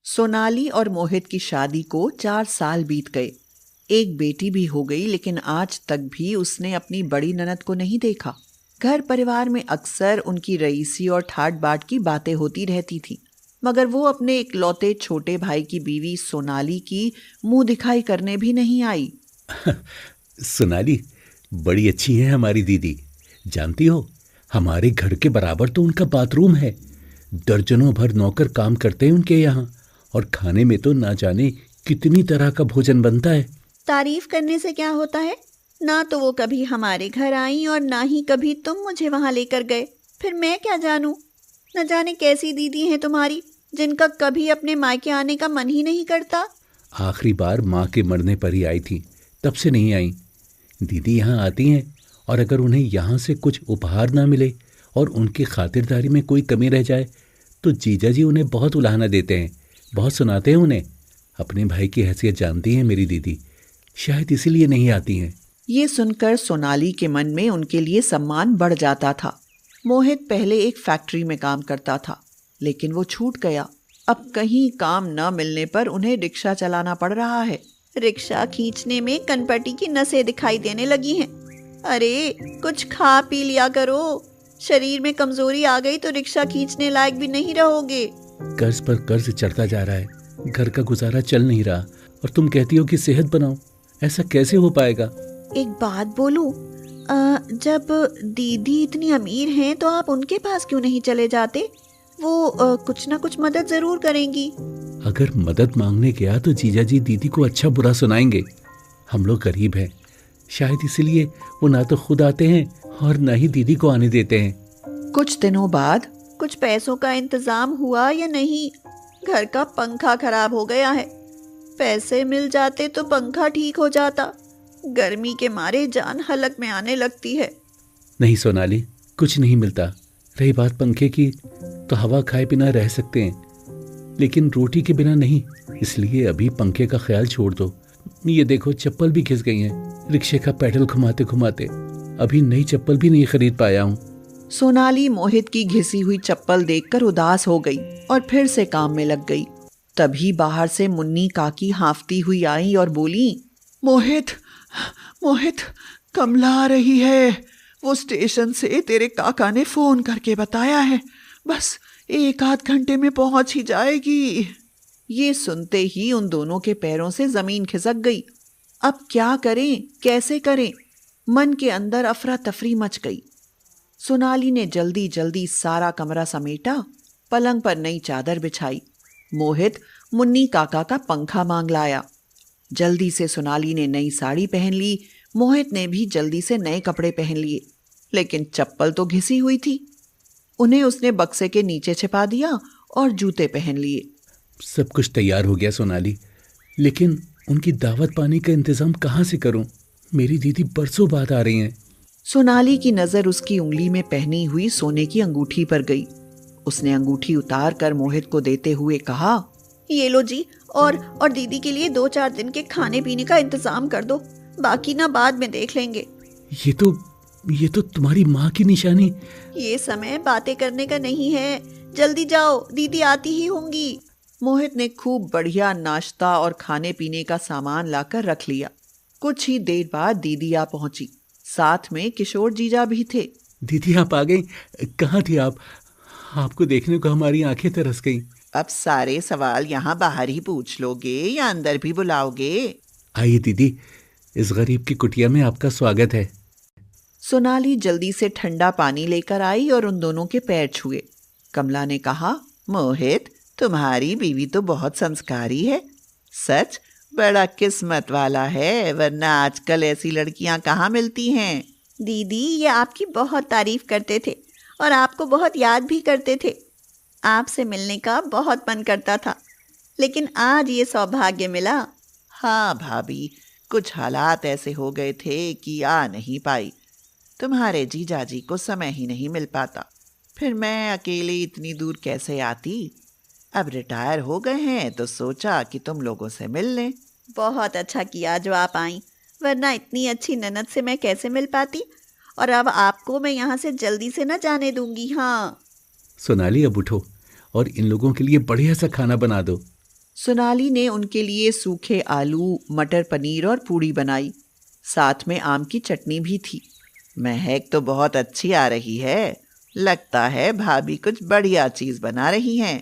सोनाली और मोहित की शादी को 4 साल बीत गए। एक बेटी भी हो गई, लेकिन आज तक भी उसने अपनी बड़ी ननद को नहीं देखा। घर परिवार में अक्सर उनकी रईसी और ठाट बाट की बातें होती रहती थी, मगर वो अपने इकलौते छोटे भाई की बीवी सोनाली की मुंह दिखाई करने भी नहीं आई। सोनाली बड़ी अच्छी है हमारी दीदी। जानती हो, हमारे घर के बराबर तो उनका बाथरूम है। दर्जनों भर नौकर काम करते हैं उनके यहाँ, और खाने में तो ना जाने कितनी तरह का भोजन बनता है। तारीफ करने से क्या होता है? ना तो वो कभी हमारे घर आई और ना ही कभी तुम मुझे वहां लेकर गए। फिर मैं क्या जानूं? न जाने कैसी दीदी हैं तुम्हारी, जिनका कभी अपने मायके आने का मन ही नहीं करता। आखिरी बार माँ के मरने पर ही आई थी, तब से नहीं आई। दीदी यहाँ आती हैं, और अगर उन्हें यहाँ से कुछ उपहार ना मिले और उनकी खातिरदारी में कोई कमी रह जाए तो जीजा जी उन्हें बहुत उलाहना देते हैं, बहुत सुनाते हैं उन्हें। अपने भाई की हैसियत जानती हैं मेरी दीदी, शायद इसीलिए नहीं आती हैं। ये सुनकर सोनाली के मन में उनके लिए सम्मान बढ़ जाता था। मोहित पहले एक फैक्ट्री में काम करता था, लेकिन वो छूट गया। अब कहीं काम न मिलने पर उन्हें रिक्शा चलाना पड़ रहा है। रिक्शा खींचने में कनपटी की नसें दिखाई देने लगी हैं। अरे कुछ खा पी लिया करो, शरीर में कमजोरी आ गई तो रिक्शा खींचने लायक भी नहीं रहोगे। कर्ज पर कर्ज चढ़ता जा रहा है, घर का गुजारा चल नहीं रहा, और तुम कहती हो कि सेहत बनाओ। ऐसा कैसे हो पाएगा? एक बात बोलूं, जब दीदी इतनी अमीर हैं तो आप उनके पास क्यों नहीं चले जाते? वो कुछ ना कुछ मदद जरूर करेंगी। अगर मदद मांगने गया तो जीजा जी दीदी को अच्छा बुरा सुनाएंगे। हम लोग गरीब हैं, शायद इसलिए वो ना तो खुद आते हैं और ना ही दीदी को आने देते हैं। कुछ दिनों बाद कुछ पैसों का इंतजाम हुआ या नहीं? घर का पंखा खराब हो गया है। पैसे मिल जाते तो पंखा ठीक हो जाता। गर्मी के मारे जान हलक में आने लगती है। नहीं सोनाली, कुछ नहीं मिलता। रही बात पंखे की, तो हवा खाए बिना रह सकते हैं, लेकिन रोटी के बिना नहीं। इसलिए अभी पंखे का ख्याल छोड़ दो। ये देखो, चप्पल भी घिस गई हैं रिक्शे का पेडल घुमाते घुमाते। अभी नई चप्पल भी नहीं खरीद पाया हूँ। सोनाली मोहित की घिसी हुई चप्पल देखकर उदास हो गई और फिर से काम में लग गई। तभी बाहर से मुन्नी काकी हांफती हुई आई और बोली, मोहित मोहित, कमला आ रही है। वो स्टेशन से तेरे काका ने फोन करके बताया है, बस 1 आध घंटे में पहुंच ही जाएगी। ये सुनते ही उन दोनों के पैरों से जमीन खिसक गई। अब क्या करें, कैसे करें? मन के अंदर अफरा तफरी मच गई। सोनाली ने जल्दी जल्दी सारा कमरा समेटा, पलंग पर नई चादर बिछाई। मोहित मुन्नी काका का पंखा मांग लाया। जल्दी से सोनाली ने नई साड़ी पहन ली। मोहित ने भी जल्दी से नए कपड़े पहन लिए, लेकिन चप्पल तो घिसी हुई थी। उन्हें उसने बक्से के नीचे छिपा दिया और जूते पहन लिए। सब कुछ तैयार हो गया सोनाली, लेकिन उनकी दावत पानी का इंतजाम कहाँ से करूं? मेरी दीदी बरसों बाद आ रही हैं। सोनाली की नजर उसकी उंगली में पहनी हुई सोने की अंगूठी पर गई। उसने अंगूठी उतार कर मोहित को देते हुए कहा, ये लो जी, और दीदी के लिए 2-4 दिन के खाने पीने का इंतजाम कर दो, बाकी ना बाद में देख लेंगे। ये तो तुम्हारी माँ की निशानी। ये समय बातें करने का नहीं है, जल्दी जाओ, दीदी आती ही होंगी। मोहित ने खूब बढ़िया नाश्ता और खाने पीने का सामान लाकर रख लिया। कुछ ही देर बाद दीदी आ पहुंची, साथ में किशोर जीजा भी थे। दीदी आप आ गई? कहाँ थी आप? आपको देखने को हमारी आंखें तरस गईं। अब सारे सवाल यहाँ बाहर ही पूछ लोगे या अंदर भी बुलाओगे? आइए दीदी, इस गरीब की कुटिया में आपका स्वागत है। सोनाली जल्दी से ठंडा पानी लेकर आई और उन दोनों के पैर छुए। कमला ने कहा, मोहित, तुम्हारी बीवी तो बहुत संस्कारी है। सच बड़ा किस्मत वाला है, वरना आजकल ऐसी लड़कियां कहाँ मिलती हैं। दीदी ये आपकी बहुत तारीफ करते थे और आपको बहुत याद भी करते थे। आपसे मिलने का बहुत मन करता था, लेकिन आज ये सौभाग्य मिला। हाँ भाभी, कुछ हालात ऐसे हो गए थे कि आ नहीं पाई। तुम्हारे जीजाजी को समय ही नहीं मिल पाता, फिर मैं अकेले इतनी दूर कैसे आती। अब रिटायर हो गए हैं तो सोचा कि तुम लोगों से मिल लें। बहुत अच्छा किया जो आप आई, वरना इतनी अच्छी ननद से मैं कैसे मिल पाती। और अब आपको मैं यहाँ से जल्दी से न जाने दूंगी। हाँ सोनाली, अब उठो और इन लोगों के लिए बढ़िया सा खाना बना दो। सोनाली ने उनके लिए सूखे आलू, मटर पनीर और पूड़ी बनाई। साथ में आम की चटनी भी थी। महक तो बहुत अच्छी आ रही है। लगता है भाभी कुछ बढ़िया चीज बना रही हैं।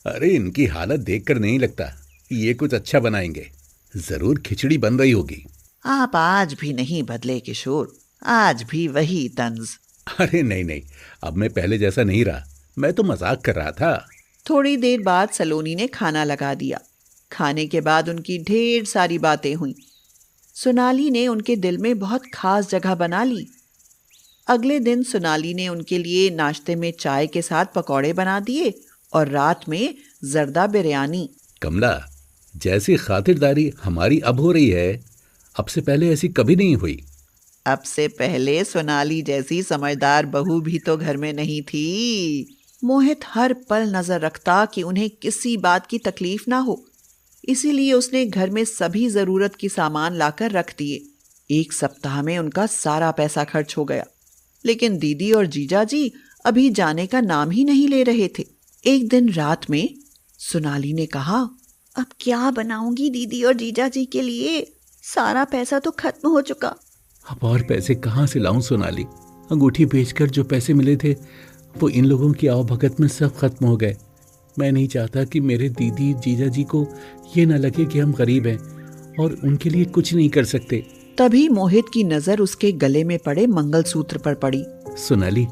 अरे इनकी हालत देखकर नहीं लगता ये कुछ अच्छा बनाएंगे। जरूर खिचड़ी बन रही होगी। आप आज भी नहीं बदले किशोर, आज भी वही तंज। अरे नहीं नहीं, अब मैं पहले जैसा नहीं रहा। मैं तो मजाक कर रहा था। थोड़ी देर बाद सलोनी ने खाना लगा दिया। खाने के बाद उनकी ढेर सारी बातें हुई। सोनाली ने उनके दिल में बहुत खास जगह बना ली। अगले दिन सोनाली ने उनके लिए नाश्ते में चाय के साथ पकौड़े बना दिए और रात में जर्दा बिरयानी। कमला, जैसी खातिरदारी हमारी अब हो रही है, अब से पहले ऐसी कभी नहीं हुई। अब से पहले सोनाली जैसी समझदार बहू भी तो घर में नहीं थी। मोहित हर पल नजर रखता कि उन्हें किसी बात की तकलीफ ना हो, इसीलिए उसने घर में सभी जरूरत की सामान लाकर रख दिए। 1 सप्ताह में उनका सारा पैसा खर्च हो गया, लेकिन दीदी और जीजा जी अभी जाने का नाम ही नहीं ले रहे थे। एक दिन रात में सोनाली ने कहा, अब क्या बनाऊंगी दीदी और जीजा जी के लिए? सारा पैसा तो खत्म हो चुका। अब और पैसे कहाँ से लाऊं सोनाली? अंगूठी बेचकर जो पैसे मिले थे वो इन लोगों की आवभगत में सब खत्म हो गए। मैं नहीं चाहता कि मेरे दीदी जीजा जी को ये न लगे कि हम गरीब हैं और उनके लिए कुछ नहीं कर सकते। तभी मोहित की नजर उसके गले में पड़े मंगलसूत्र पर पड़ी। सोनाली,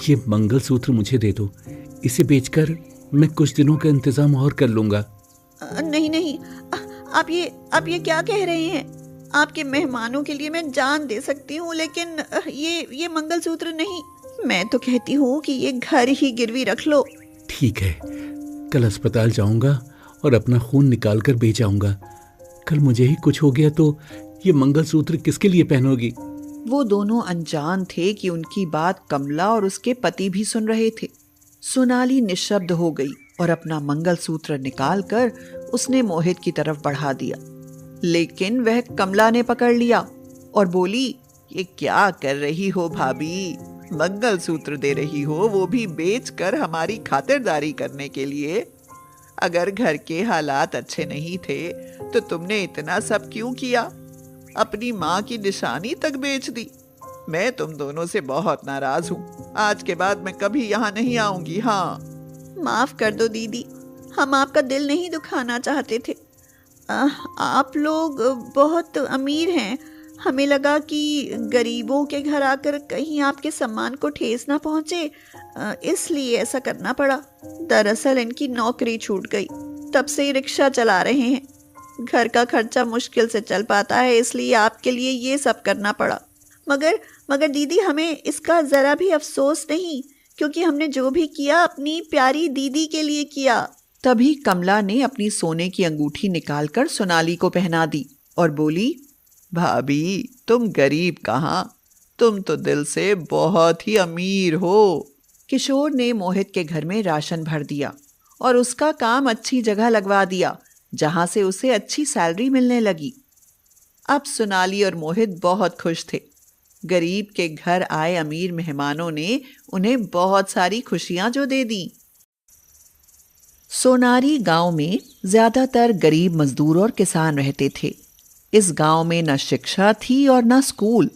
ये मंगलसूत्र मुझे दे दो। इसे बेचकर मैं कुछ दिनों का इंतजाम और कर लूंगा। नहीं नहीं, आप ये क्या कह रहे हैं? आपके मेहमानों के लिए मैं जान दे सकती हूँ, लेकिन ये मंगलसूत्र नहीं। मैं तो कहती हूँ कि ये घर ही गिरवी रख लो। ठीक है, कल अस्पताल जाऊंगा और अपना खून निकाल कर बेच आऊंगा। कल मुझे ही कुछ हो गया तो ये मंगलसूत्र किसके लिए पहनोगी? वो दोनों अनजान थे कि उनकी बात कमला और उसके पति भी सुन रहे थे। सोनाली निशब्द हो गई और अपना मंगलसूत्र निकालकर उसने मोहित की तरफ बढ़ा दिया, लेकिन वह कमला ने पकड़ लिया और बोली, ये क्या कर रही हो भाभी? मंगलसूत्र दे रही हो, वो भी बेचकर हमारी खातिरदारी करने के लिए। अगर घर के हालात अच्छे नहीं थे तो तुमने इतना सब क्यों किया? अपनी माँ की निशानी तक बेच दी। मैं तुम दोनों से बहुत नाराज हूँ। आज के बाद मैं कभी यहाँ नहीं आऊंगी। हाँ, माफ कर दो दीदी, हम आपका दिल नहीं दुखाना चाहते थे। आप लोग बहुत अमीर हैं। हमें लगा कि गरीबों के घर आकर कहीं आपके सम्मान को ठेस ना पहुंचे, इसलिए ऐसा करना पड़ा। दरअसल इनकी नौकरी छूट गई, तब से ही रिक्शा चला रहे हैं। घर का खर्चा मुश्किल से चल पाता है, इसलिए आपके लिए ये सब करना पड़ा। मगर दीदी, हमें इसका ज़रा भी अफसोस नहीं, क्योंकि हमने जो भी किया अपनी प्यारी दीदी के लिए किया। तभी कमला ने अपनी सोने की अंगूठी निकालकर सोनाली को पहना दी और बोली, भाभी तुम गरीब कहाँ, तुम तो दिल से बहुत ही अमीर हो। किशोर ने मोहित के घर में राशन भर दिया और उसका काम अच्छी जगह लगवा दिया, जहां से उसे अच्छी सैलरी मिलने लगी। अब सोनाली और मोहित बहुत खुश थे। गरीब के घर आए अमीर मेहमानों ने उन्हें बहुत सारी खुशियां जो दे दी। सोनारी गांव में ज्यादातर गरीब मजदूर और किसान रहते थे। इस गांव में न शिक्षा थी और न स्कूल।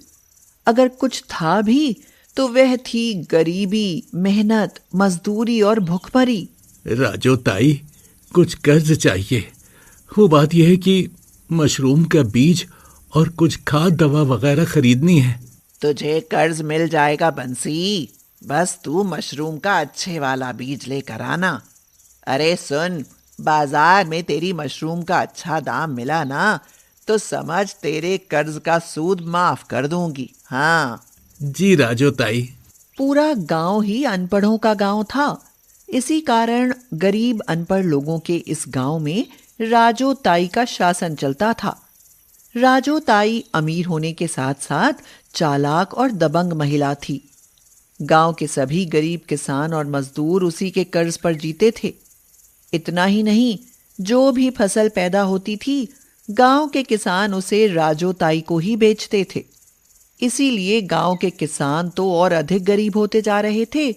अगर कुछ था भी तो वह थी गरीबी, मेहनत, मजदूरी और भुखमरी। राजो ताई, कुछ कर्ज चाहिए। वो बात यह है कि मशरूम का बीज और कुछ खाद दवा वगैरह खरीदनी है। तुझे कर्ज मिल जाएगा बंसी, बस तू मशरूम का अच्छे वाला बीज लेकर आना। अरे सुन, बाजार में तेरी मशरूम का अच्छा दाम मिला ना तो समझ तेरे कर्ज का सूद माफ कर दूंगी। हाँ जी राजो ताई। पूरा गांव ही अनपढ़ों का गांव था। इसी कारण गरीब अनपढ़ लोगों के इस गांव में राजो ताई का शासन चलता था। राजो ताई अमीर होने के साथ साथ चालाक और दबंग महिला थी। गांव के सभी गरीब किसान और मजदूर उसी के कर्ज पर जीते थे। इतना ही नहीं, जो भी फसल पैदा होती थी गांव के किसान उसे राजो ताई को ही बेचते थे। इसीलिए गांव के किसान तो और अधिक गरीब होते जा रहे थे,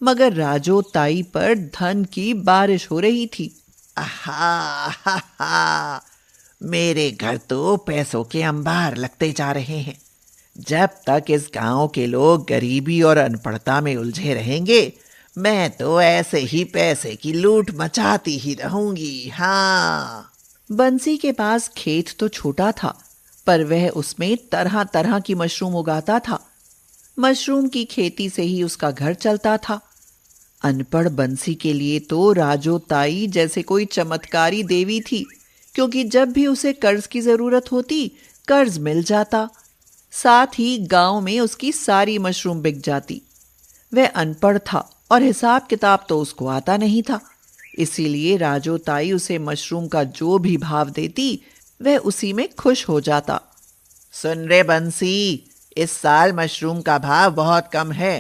मगर राजो ताई पर धन की बारिश हो रही थी। आहा हा हा, मेरे घर तो पैसों के अंबार लगते जा रहे हैं। जब तक इस गांव के लोग गरीबी और अनपढ़ता में उलझे रहेंगे, मैं तो ऐसे ही पैसे की लूट मचाती ही रहूंगी। हाँ। बंसी के पास खेत तो छोटा था, पर वह उसमें तरह तरह की मशरूम उगाता था। मशरूम की खेती से ही उसका घर चलता था। अनपढ़ बंसी के लिए तो राजो ताई जैसे कोई चमत्कारी देवी थी, क्योंकि जब भी उसे कर्ज की जरूरत होती, कर्ज मिल जाता। साथ ही गांव में उसकी सारी मशरूम बिक जाती। वह अनपढ़ था और हिसाब किताब तो उसको आता नहीं था, इसीलिए राजो ताई उसे मशरूम का जो भी भाव देती, वह उसी में खुश हो जाता। सुन रे बंसी, इस साल मशरूम का भाव बहुत कम है,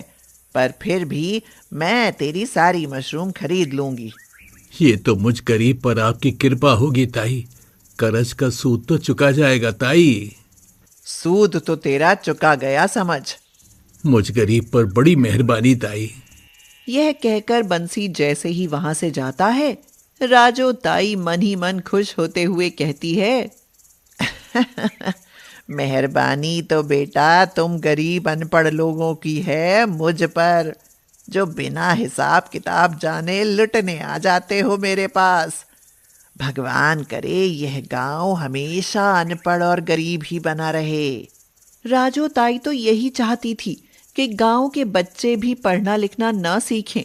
पर फिर भी मैं तेरी सारी मशरूम खरीद लूंगी। ये तो मुझ गरीब पर आपकी कृपा होगी ताई। कर्ज का सूद तो चुका जाएगा ताई। सूद तो तेरा चुका गया समझ। मुझ गरीब पर बड़ी मेहरबानी ताई। यह कहकर बंसी जैसे ही वहां से जाता है, राजो ताई मन ही मन खुश होते हुए कहती है, मेहरबानी तो बेटा तुम गरीब अनपढ़ लोगों की है मुझ पर, जो बिना हिसाब किताब जाने लुटने आ जाते हो मेरे पास। भगवान करे यह गांव हमेशा अनपढ़ और गरीब ही बना रहे। राजो ताई तो यही चाहती थी कि गांव के बच्चे भी पढ़ना लिखना न सीखें,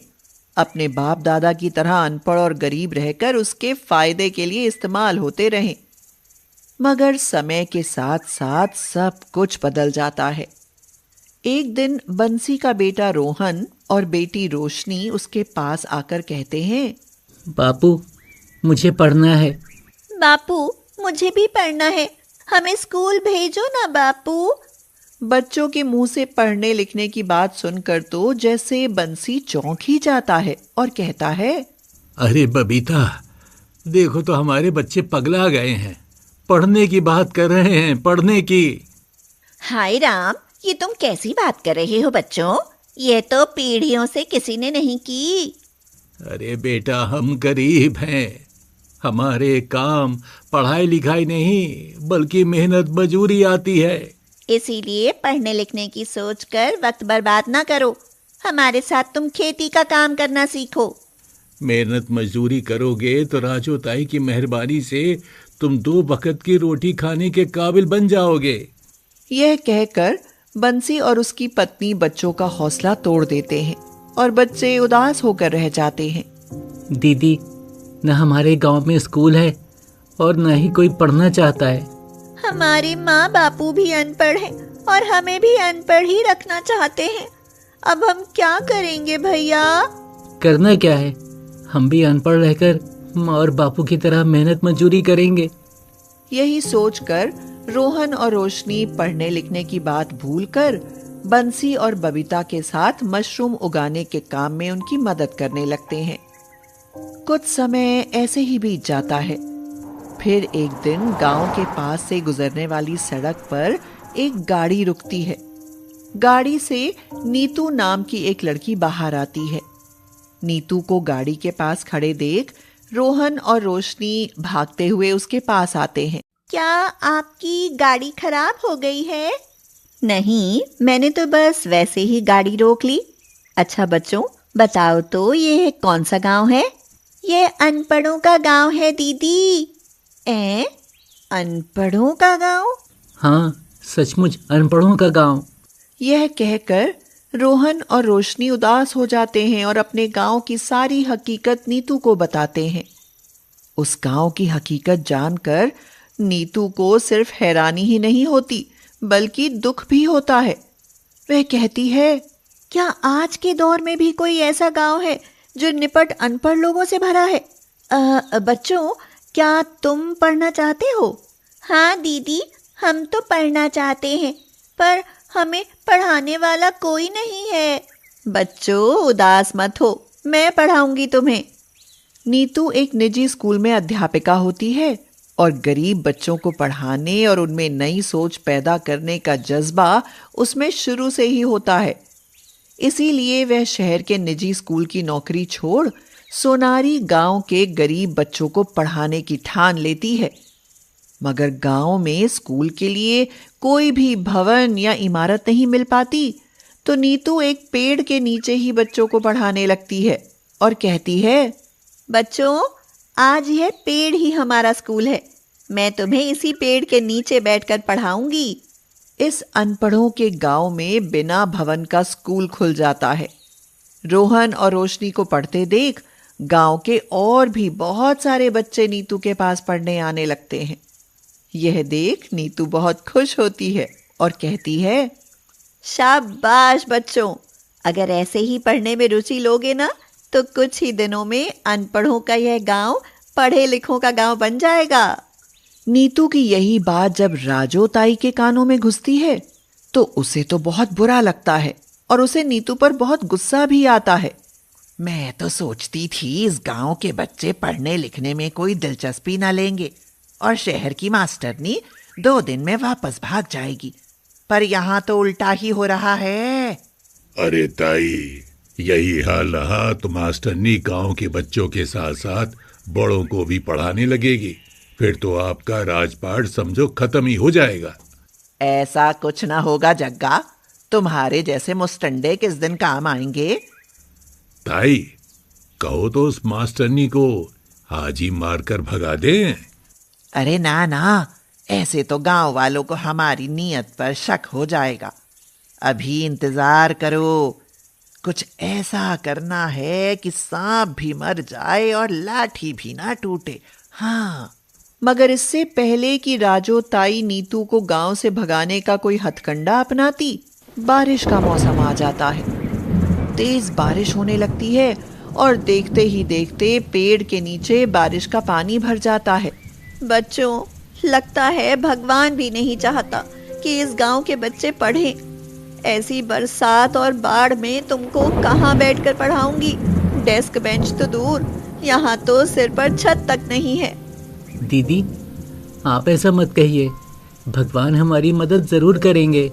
अपने बाप दादा की तरह अनपढ़ और गरीब रहकर उसके फायदे के लिए इस्तेमाल होते रहें। मगर समय के साथ साथ सब कुछ बदल जाता है। एक दिन बंसी का बेटा रोहन और बेटी रोशनी उसके पास आकर कहते हैं, बापू, मुझे पढ़ना है। बापू, मुझे भी पढ़ना है, हमें स्कूल भेजो ना बापू। बच्चों के मुंह से पढ़ने लिखने की बात सुनकर तो जैसे बंसी चौंक ही जाता है और कहता है, अरे बबीता, देखो तो हमारे बच्चे पगला गए हैं। पढ़ने की बात कर रहे हैं, पढ़ने की। हाय राम, ये तुम कैसी बात कर रहे हो बच्चों? ये तो पीढ़ियों से किसी ने नहीं की। अरे बेटा, हम गरीब हैं। हमारे काम पढ़ाई लिखाई नहीं बल्कि मेहनत मजूरी आती है। इसीलिए पढ़ने लिखने की सोचकर वक्त बर्बाद ना करो। हमारे साथ तुम खेती का काम करना सीखो। मेहनत मजदूरी करोगे तो राजो ताई की मेहरबानी से तुम 2 वक्त की रोटी खाने के काबिल बन जाओगे। यह कहकर बंसी और उसकी पत्नी बच्चों का हौसला तोड़ देते हैं और बच्चे उदास होकर रह जाते हैं। दीदी, न हमारे गांव में स्कूल है और न ही कोई पढ़ना चाहता है। हमारे माँ बापू भी अनपढ़ हैं और हमें भी अनपढ़ ही रखना चाहते हैं। अब हम क्या करेंगे भैया? करना क्या है, हम भी अनपढ़ रहकर माँ और बापू की तरह मेहनत मजदूरी करेंगे। यही सोचकर रोहन और रोशनी पढ़ने लिखने की बात भूलकर बंसी और बबीता के साथ मशरूम उगाने के काम में उनकी मदद करने लगते हैं। कुछ समय ऐसे ही बीत जाता है। फिर एक दिन गांव के पास से गुजरने वाली सड़क पर एक गाड़ी रुकती है। गाड़ी से नीतू नाम की एक लड़की बाहर आती है। नीतू को गाड़ी के पास खड़े देख रोहन और रोशनी भागते हुए उसके पास आते हैं। क्या आपकी गाड़ी खराब हो गई है? नहीं, मैंने तो बस वैसे ही गाड़ी रोक ली। अच्छा बच्चों, बताओ तो ये कौन सा गांव है? ये अनपढ़ों का गांव है दीदी। अनपढ़ों का गांव? हाँ, सचमुच अनपढ़ों का गांव। यह कहकर रोहन और रोशनी उदास हो जाते हैं और अपने गांव की सारी हकीकत नीतू को बताते हैं। उस गांव की हकीकत जानकर नीतू को सिर्फ हैरानी ही नहीं होती बल्कि दुख भी होता है। वह कहती है, क्या आज के दौर में भी कोई ऐसा गांव है जो निपट अनपढ़ लोगों से भरा है? बच्चों, क्या तुम पढ़ना चाहते हो? हाँ दीदी, हम तो पढ़ना चाहते हैं, पर हमें पढ़ाने वाला कोई नहीं है। बच्चों उदास मत हो, मैं पढ़ाऊंगी तुम्हें। नीतू एक निजी स्कूल में अध्यापिका होती है और गरीब बच्चों को पढ़ाने और उनमें नई सोच पैदा करने का जज्बा उसमें शुरू से ही होता है। इसीलिए वह शहर के निजी स्कूल की नौकरी छोड़ सोनारी गांव के गरीब बच्चों को पढ़ाने की ठान लेती है। मगर गांव में स्कूल के लिए कोई भी भवन या इमारत नहीं मिल पाती, तो नीतू एक पेड़ के नीचे ही बच्चों को पढ़ाने लगती है और कहती है, बच्चों, आज यह पेड़ ही हमारा स्कूल है। मैं तुम्हें इसी पेड़ के नीचे बैठकर पढ़ाऊंगी। इस अनपढ़ों के गांव में बिना भवन का स्कूल खुल जाता है। रोहन और रोशनी को पढ़ते देख गांव के और भी बहुत सारे बच्चे नीतू के पास पढ़ने आने लगते हैं। यह देख नीतू बहुत खुश होती है और कहती है, शाबाश बच्चों, अगर ऐसे ही पढ़ने में रुचि लोगे ना तो कुछ ही दिनों में अनपढ़ों का यह गांव पढ़े लिखों का गांव बन जाएगा। नीतू की यही बात जब राजो ताई के कानों में घुसती है तो उसे तो बहुत बुरा लगता है और उसे नीतू पर बहुत गुस्सा भी आता है। मैं तो सोचती थी इस गांव के बच्चे पढ़ने लिखने में कोई दिलचस्पी न लेंगे और शहर की मास्टरनी 2 दिन में वापस भाग जाएगी, पर यहाँ तो उल्टा ही हो रहा है। अरे ताई, यही हाल रहा तो मास्टरनी गांव के बच्चों के साथ साथ बड़ों को भी पढ़ाने लगेगी। फिर तो आपका राजपाट समझो खत्म ही हो जाएगा। ऐसा कुछ ना होगा जग्गा, तुम्हारे जैसे मुस्टंडे किस दिन काम आएंगे। ताई, कहो तो उस मास्टरनी को हाजी मारकर भगा दें। अरे ना ना, ऐसे तो गांव वालों को हमारी नीयत पर शक हो जाएगा। अभी इंतजार करो, कुछ ऐसा करना है कि सांप भी मर जाए और लाठी भी ना टूटे। हाँ, मगर इससे पहले कि राजो ताई नीतू को गांव से भगाने का कोई हथकंडा अपनाती, बारिश का मौसम आ जाता है। तेज बारिश होने लगती है और देखते ही देखते पेड़ के नीचे बारिश का पानी भर जाता है। बच्चों, लगता है भगवान भी नहीं चाहता कि इस गांव के बच्चे पढ़ें। ऐसी बरसात और बाढ़ में तुमको कहाँ बैठकर पढ़ाऊंगी? डेस्क बेंच तो दूर, यहाँ तो सिर पर छत तक नहीं है। दीदी, आप ऐसा मत कहिए, भगवान हमारी मदद जरूर करेंगे।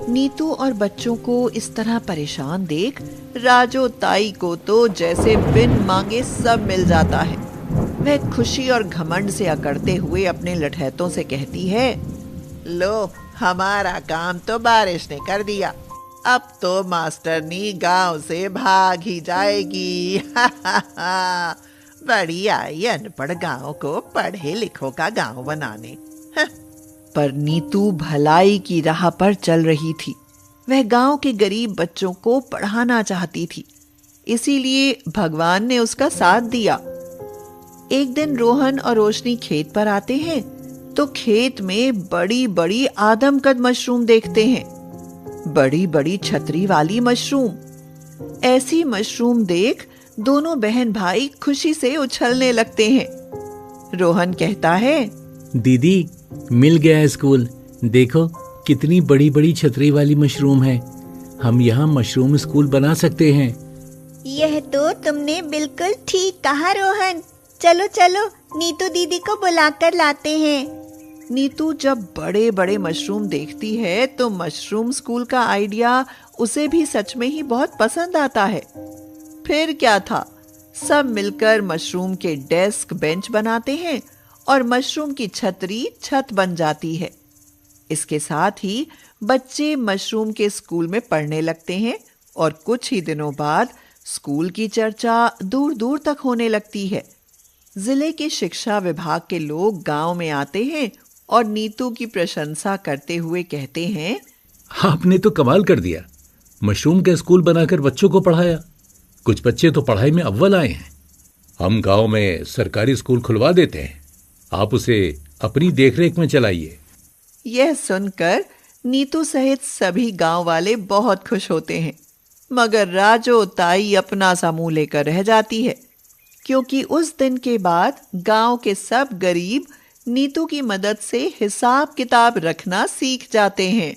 नीतू और बच्चों को इस तरह परेशान देख राजो ताई को तो जैसे बिन मांगे सब मिल जाता है। वह खुशी और घमंड से अकड़ते हुए अपने लठैतों से कहती है, लो, हमारा काम तो बारिश ने कर दिया। अब तो मास्टरनी गांव से भाग ही जाएगी। बड़ी आई अनपढ़ गांव को पढ़े लिखों का गांव बनाने। पर नीतू भलाई की राह पर चल रही थी। वह गांव के गरीब बच्चों को पढ़ाना चाहती थी, इसीलिए भगवान ने उसका साथ दिया। एक दिन रोहन और रोशनी खेत पर आते हैं तो खेत में बड़ी बड़ी आदमकद मशरूम देखते हैं। बड़ी बड़ी छतरी वाली मशरूम। ऐसी मशरूम देख दोनों बहन भाई खुशी से उछलने लगते हैं। रोहन कहता है, दीदी, मिल गया है स्कूल। देखो कितनी बड़ी बड़ी छतरी वाली मशरूम है। हम यहाँ मशरूम स्कूल बना सकते हैं। यह तो तुमने बिल्कुल ठीक कहा रोहन। चलो चलो, नीतू दीदी को बुलाकर लाते हैं। नीतू जब बड़े बड़े मशरूम देखती है तो मशरूम स्कूल का आइडिया उसे भी सच में ही बहुत पसंद आता है। फिर क्या था, सब मिलकर मशरूम के डेस्क बेंच बनाते हैं और मशरूम की छतरी छत बन जाती है। इसके साथ ही बच्चे मशरूम के स्कूल में पढ़ने लगते हैं और कुछ ही दिनों बाद स्कूल की चर्चा दूर दूर तक होने लगती है। जिले के शिक्षा विभाग के लोग गांव में आते हैं और नीतू की प्रशंसा करते हुए कहते हैं, आपने तो कमाल कर दिया। मशरूम का स्कूल बनाकर बच्चों को पढ़ाया। कुछ बच्चे तो पढ़ाई में अव्वल आए हैं। हम गांव में सरकारी स्कूल खुलवा देते हैं, आप उसे अपनी देखरेख में चलाइए। यह सुनकर नीतू सहित सभी गांव वाले बहुत खुश होते हैं, मगर राजो ताई अपना सा मुंह लेकर रह जाती है, क्योंकि उस दिन के बाद गांव के सब गरीब नीतू की मदद से हिसाब किताब रखना सीख जाते हैं।